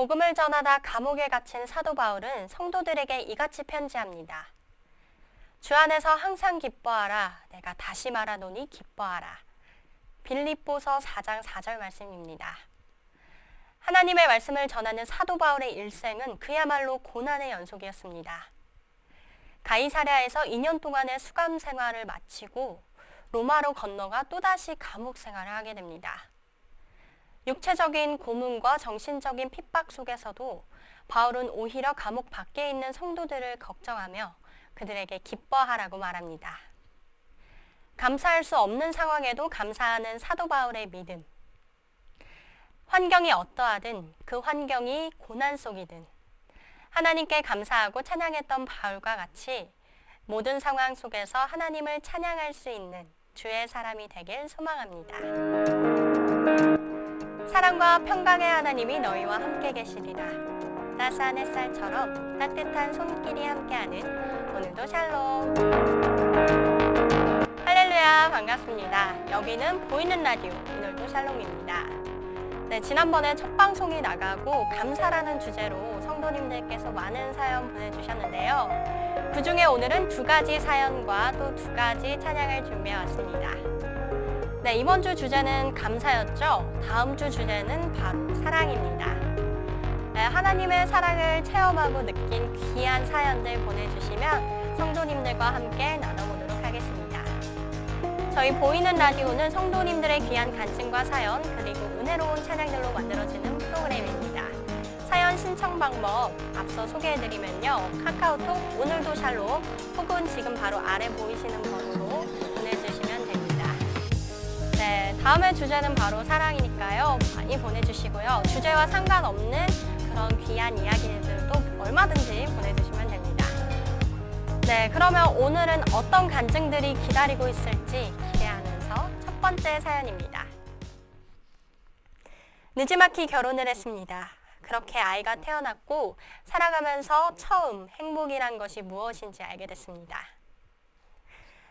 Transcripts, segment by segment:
복음을 전하다 감옥에 갇힌 사도 바울은 성도들에게 이같이 편지합니다. 주 안에서 항상 기뻐하라. 내가 다시 말하노니 기뻐하라. 빌립보서 4장 4절 말씀입니다. 하나님의 말씀을 전하는 사도 바울의 일생은 그야말로 고난의 연속이었습니다. 가이사랴에서 2년 동안의 수감 생활을 마치고 로마로 건너가 또다시 감옥 생활을 하게 됩니다. 육체적인 고문과 정신적인 핍박 속에서도 바울은 오히려 감옥 밖에 있는 성도들을 걱정하며 그들에게 기뻐하라고 말합니다. 감사할 수 없는 상황에도 감사하는 사도 바울의 믿음. 환경이 어떠하든 그 환경이 고난 속이든 하나님께 감사하고 찬양했던 바울과 같이 모든 상황 속에서 하나님을 찬양할 수 있는 주의 사람이 되길 소망합니다. 사랑과 평강의 하나님이 너희와 함께 계시리라. 따스한 햇살처럼 따뜻한 손길이 함께하는 오늘도 샬롬. 할렐루야, 반갑습니다. 여기는 보이는 라디오 오늘도 샬롬입니다. 네, 지난번에 첫 방송이 나가고 감사라는 주제로 성도님들께서 많은 사연 보내주셨는데요. 그 중에 오늘은 2가지 사연과 또 2가지 찬양을 준비해 왔습니다. 네, 이번 주 주제는 감사였죠. 다음 주 주제는 바로 사랑입니다. 네, 하나님의 사랑을 체험하고 느낀 귀한 사연들 보내주시면 성도님들과 함께 나눠보도록 하겠습니다. 저희 보이는 라디오는 성도님들의 귀한 간증과 사연 그리고 은혜로운 찬양들로 만들어지는 프로그램입니다. 사연 신청 방법 앞서 소개해드리면요. 카카오톡 오늘도 샬롬 혹은 지금 바로 아래 보이시는 번호로 보내주시면 됩니다. 네, 다음의 주제는 바로 사랑이니까요. 많이 보내주시고요. 주제와 상관없는 그런 귀한 이야기들도 얼마든지 보내주시면 됩니다. 네, 그러면 오늘은 어떤 간증들이 기다리고 있을지 기대하면서 첫 번째 사연입니다. 느지막이 결혼을 했습니다. 그렇게 아이가 태어났고 살아가면서 처음 행복이란 것이 무엇인지 알게 됐습니다.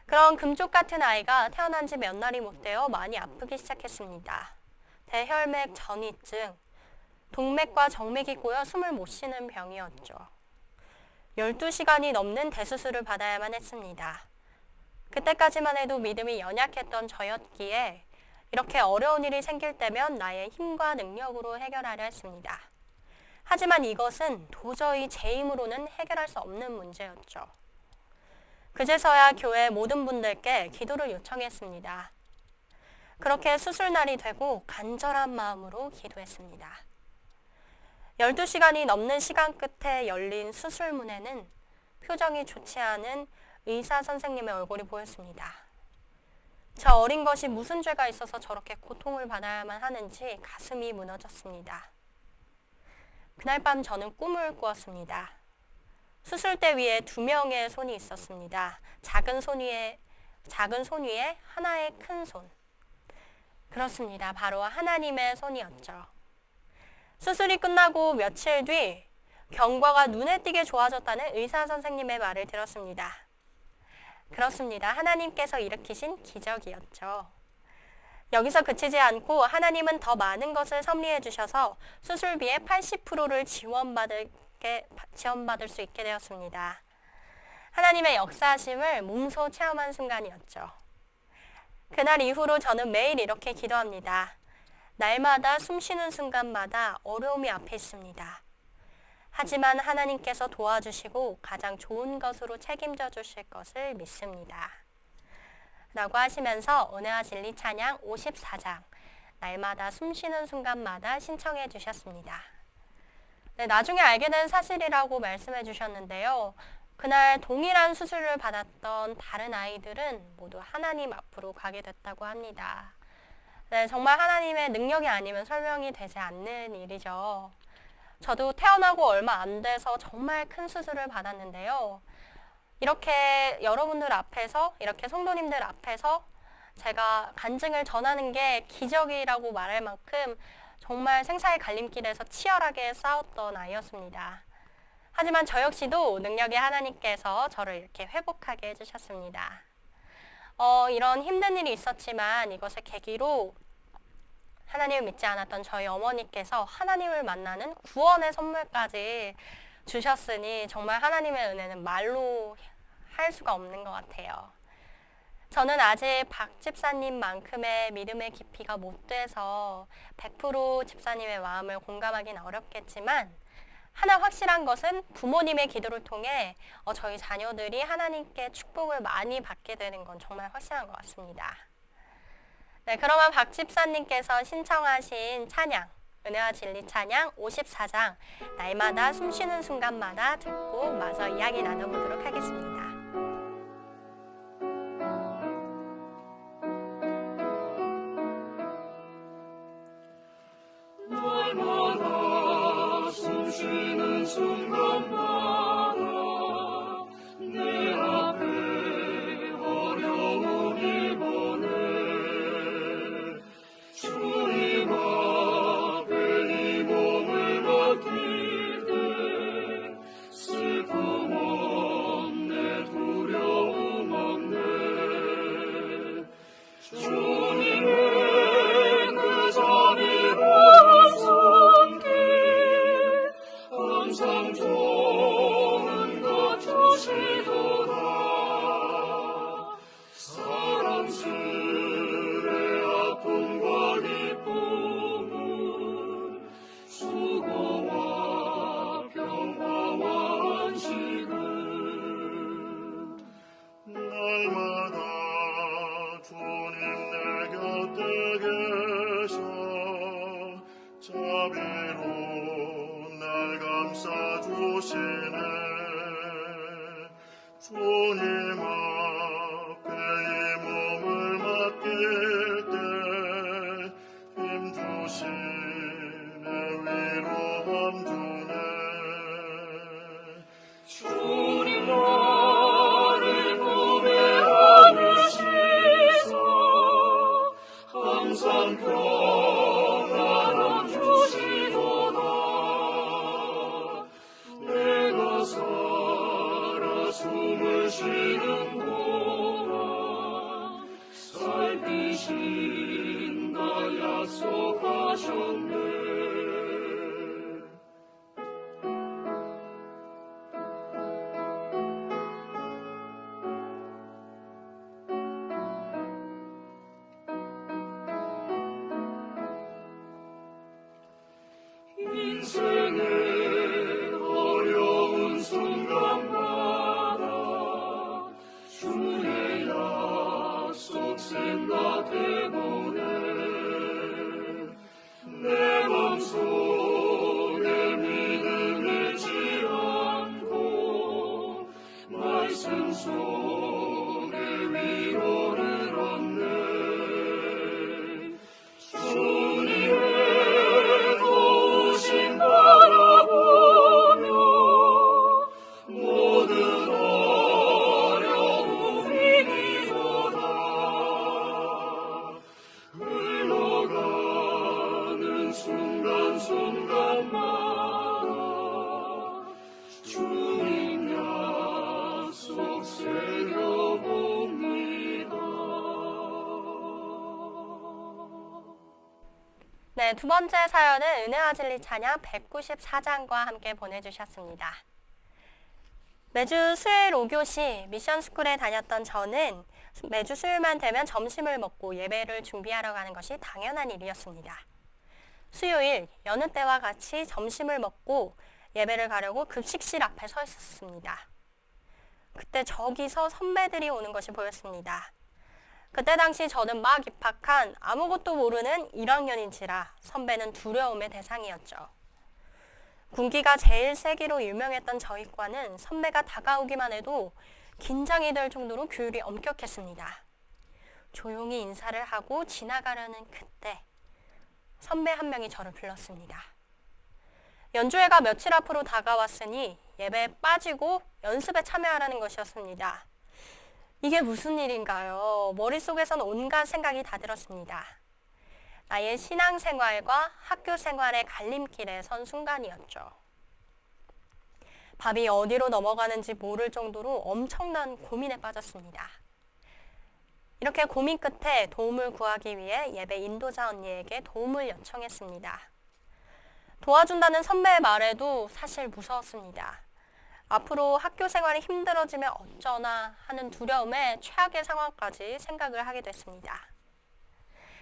그런 금쪽 같은 아이가 태어난 지 몇 날이 못 되어 많이 아프기 시작했습니다. 대혈맥 전이증, 동맥과 정맥이 꼬여 숨을 못 쉬는 병이었죠. 12시간이 넘는 대수술을 받아야만 했습니다. 그때까지만 해도 믿음이 연약했던 저였기에 이렇게 어려운 일이 생길 때면 나의 힘과 능력으로 해결하려 했습니다. 하지만 이것은 도저히 제 힘으로는 해결할 수 없는 문제였죠. 그제서야 교회 모든 분들께 기도를 요청했습니다. 그렇게 수술날이 되고 간절한 마음으로 기도했습니다. 12시간이 넘는 시간 끝에 열린 수술문에는 표정이 좋지 않은 의사 선생님의 얼굴이 보였습니다. 저 어린 것이 무슨 죄가 있어서 저렇게 고통을 받아야만 하는지 가슴이 무너졌습니다. 그날 밤 저는 꿈을 꾸었습니다. 수술대 위에 2명의 손이 있었습니다. 작은 손 위에 하나의 큰 손. 그렇습니다. 바로 하나님의 손이었죠. 수술이 끝나고 며칠 뒤 경과가 눈에 띄게 좋아졌다는 의사 선생님의 말을 들었습니다. 그렇습니다. 하나님께서 일으키신 기적이었죠. 여기서 그치지 않고 하나님은 더 많은 것을 섭리해 주셔서 수술비의 80%를 지원받을 수 있게 되었습니다. 하나님의 역사하심을 몸소 체험한 순간이었죠. 그날 이후로 저는 매일 이렇게 기도합니다. 날마다 숨 쉬는 순간마다 어려움이 앞에 있습니다. 하지만 하나님께서 도와주시고 가장 좋은 것으로 책임져 주실 것을 믿습니다. 라고 하시면서 은혜와 진리 찬양 54장 날마다 숨 쉬는 순간마다 신청해 주셨습니다. 네, 나중에 알게 된 사실이라고 말씀해 주셨는데요. 그날 동일한 수술을 받았던 다른 아이들은 모두 하나님 앞으로 가게 됐다고 합니다. 네, 정말 하나님의 능력이 아니면 설명이 되지 않는 일이죠. 저도 태어나고 얼마 안 돼서 정말 큰 수술을 받았는데요. 이렇게 여러분들 앞에서, 이렇게 성도님들 앞에서 제가 간증을 전하는 게 기적이라고 말할 만큼 정말 생사의 갈림길에서 치열하게 싸웠던 아이였습니다. 하지만 저 역시도 능력의 하나님께서 저를 이렇게 회복하게 해주셨습니다. 이런 힘든 일이 있었지만 이것을 계기로 하나님을 믿지 않았던 저희 어머니께서 하나님을 만나는 구원의 선물까지 주셨으니 정말 하나님의 은혜는 말로 할 수가 없는 것 같아요. 저는 아직 박 집사님만큼의 믿음의 깊이가 못 돼서 100% 집사님의 마음을 공감하기는 어렵겠지만 하나 확실한 것은 부모님의 기도를 통해 저희 자녀들이 하나님께 축복을 많이 받게 되는 건 정말 확실한 것 같습니다. 네, 그러면 박 집사님께서 신청하신 찬양, 은혜와 진리 찬양 54장, 날마다 숨쉬는 순간마다 듣고 마저 이야기 나눠보도록 하겠습니다. 날마다 숨쉬는 순간마다 내 앞에 어려움이 보내 주님 앞에 이 몸을 맡길 때 슬픔 없네 두려움 없네 주님의 그 자비로운 손길 항상 좋은 것 주시도다 사랑스레 아픔과 기쁨은 수고와 평화와 안식은 날마다 주님 내 곁에 계셔 자비로 날 감싸주시네 주님 앞에 이 몸을 맡길 때 힘주시네 위로함 주네 주님 나를 품에 안으시사 항상 평안함 주시도다 내가 살아 숨을 쉬는 동안 살피신다 약속하셨네 인생의 어려운 순간마다 주의 약속 생각해보네 내 맘속에 믿음 잃지 않고 말씀 속에 위로를 얻네 주님의 도우심 바라보며 모든 어려움 이기도다 흘러가는 순간순간마다 주님 약속 새겨봅니다. 네, 두 번째 사연은 은혜와 진리 찬양 194장과 함께 보내주셨습니다. 매주 수요일 5교시 미션스쿨에 다녔던 저는 매주 수요일만 되면 점심을 먹고 예배를 준비하러 가는 것이 당연한 일이었습니다. 수요일 여느 때와 같이 점심을 먹고 예배를 가려고 급식실 앞에 서 있었습니다. 그때 저기서 선배들이 오는 것이 보였습니다. 그때 당시 저는 막 입학한 아무것도 모르는 1학년인지라 선배는 두려움의 대상이었죠. 군기가 제일 세기로 유명했던 저희 과는 선배가 다가오기만 해도 긴장이 될 정도로 규율이 엄격했습니다. 조용히 인사를 하고 지나가려는 그때 선배 한 명이 저를 불렀습니다. 연주회가 며칠 앞으로 다가왔으니 예배에 빠지고 연습에 참여하라는 것이었습니다. 이게 무슨 일인가요? 머릿속에선 온갖 생각이 다 들었습니다. 나의 신앙생활과 학교생활의 갈림길에 선 순간이었죠. 밥이 어디로 넘어가는지 모를 정도로 엄청난 고민에 빠졌습니다. 이렇게 고민 끝에 도움을 구하기 위해 예배 인도자 언니에게 도움을 요청했습니다. 도와준다는 선배의 말에도 사실 무서웠습니다. 앞으로 학교 생활이 힘들어지면 어쩌나 하는 두려움에 최악의 상황까지 생각을 하게 됐습니다.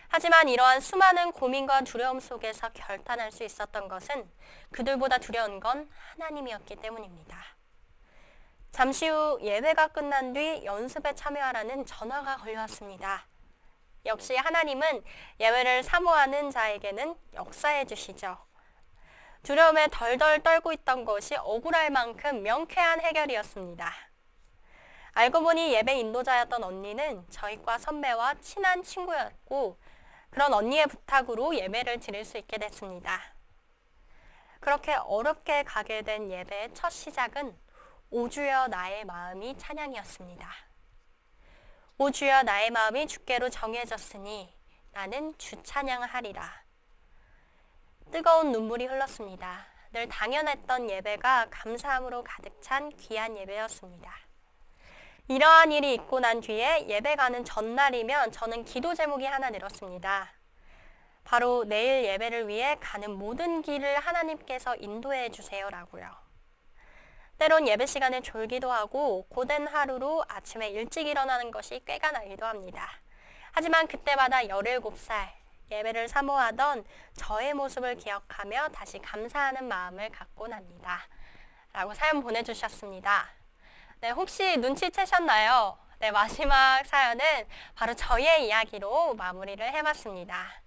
하지만 이러한 수많은 고민과 두려움 속에서 결단할 수 있었던 것은 그들보다 두려운 건 하나님이었기 때문입니다. 잠시 후 예배가 끝난 뒤 연습에 참여하라는 전화가 걸려왔습니다. 역시 하나님은 예배를 사모하는 자에게는 역사해 주시죠. 두려움에 덜덜 떨고 있던 것이 억울할 만큼 명쾌한 해결이었습니다. 알고 보니 예배 인도자였던 언니는 저희 과 선배와 친한 친구였고 그런 언니의 부탁으로 예배를 드릴 수 있게 됐습니다. 그렇게 어렵게 가게 된 예배의 첫 시작은 오 주여 나의 마음이 찬양이었습니다. 오 주여 나의 마음이 주께로 정해졌으니 나는 주 찬양을 하리라. 뜨거운 눈물이 흘렀습니다. 늘 당연했던 예배가 감사함으로 가득 찬 귀한 예배였습니다. 이러한 일이 있고 난 뒤에 예배 가는 전날이면 저는 기도 제목이 하나 늘었습니다. 바로 내일 예배를 위해 가는 모든 길을 하나님께서 인도해 주세요라고요. 때론 예배 시간에 졸기도 하고 고된 하루로 아침에 일찍 일어나는 것이 꾀가 나기도 합니다. 하지만 그때마다 17살 예배를 사모하던 저의 모습을 기억하며 다시 감사하는 마음을 갖곤 합니다. 라고 사연 보내주셨습니다. 네, 혹시 눈치채셨나요? 네, 마지막 사연은 바로 저의 이야기로 마무리를 해봤습니다.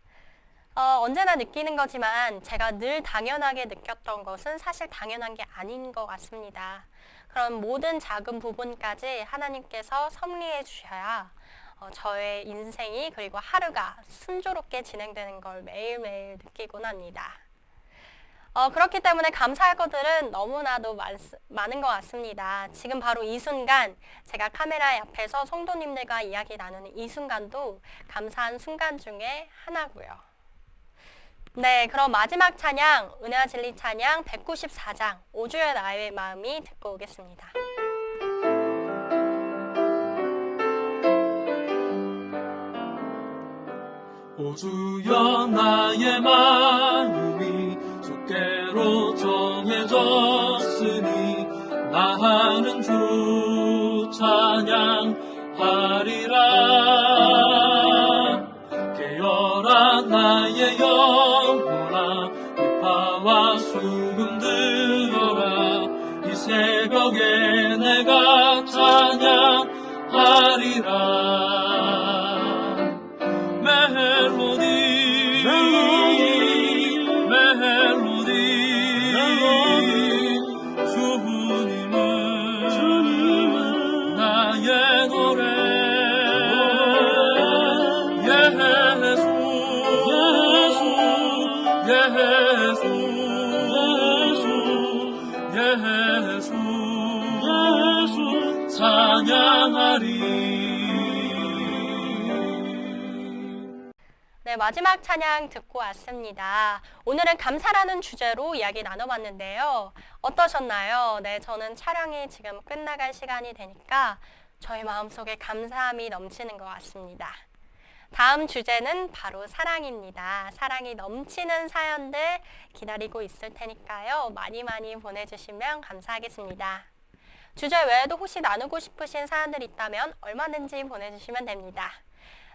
언제나 느끼는 거지만 제가 늘 당연하게 느꼈던 것은 사실 당연한 게 아닌 것 같습니다. 그런 모든 작은 부분까지 하나님께서 섭리해 주셔야 저의 인생이 그리고 하루가 순조롭게 진행되는 걸 매일매일 느끼곤 합니다. 그렇기 때문에 감사할 것들은 너무나도 많은 것 같습니다. 지금 바로 이 순간 제가 카메라 앞에서 성도님들과 이야기 나누는 이 순간도 감사한 순간 중에 하나고요. 네, 그럼 마지막 찬양, 은혜와 진리 찬양 194장, 오 주여 나의 마음이 듣고 오겠습니다. 오 주여 나의 마음이 주께로 정해졌으니 나는 주 찬양하리라. 깨어라 나의 영혼아 비파와 수금 들어라. 이 새벽에 내가 찬양하리라. 멜로디 주님은 나의 노래. 예수 찬양하리. 네, 마지막 찬양 듣고 왔습니다. 오늘은 감사라는 주제로 이야기 나눠봤는데요. 어떠셨나요? 네, 저는 촬영이 지금 끝나갈 시간이 되니까 저희 마음속에 감사함이 넘치는 것 같습니다. 다음 주제는 바로 사랑입니다. 사랑이 넘치는 사연들 기다리고 있을 테니까요. 많이 보내주시면 감사하겠습니다. 주제 외에도 혹시 나누고 싶으신 사연들 있다면 얼마든지 보내주시면 됩니다.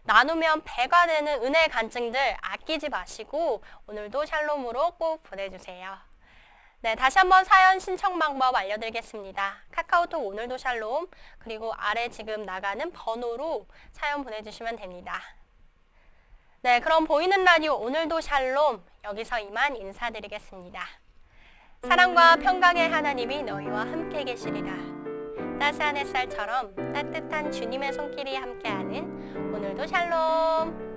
나누면 배가 되는 은혜의 간증들 아끼지 마시고 오늘도 샬롬으로 꼭 보내주세요. 네, 다시 한번 사연 신청 방법 알려드리겠습니다. 카카오톡 오늘도 샬롬, 그리고 아래 지금 나가는 번호로 사연 보내주시면 됩니다. 네, 그럼 보이는 라디오 오늘도 샬롬 여기서 이만 인사드리겠습니다. 사랑과 평강의 하나님이 너희와 함께 계시리라. 따스한 햇살처럼 따뜻한 주님의 손길이 함께하는 오늘도 샬롬.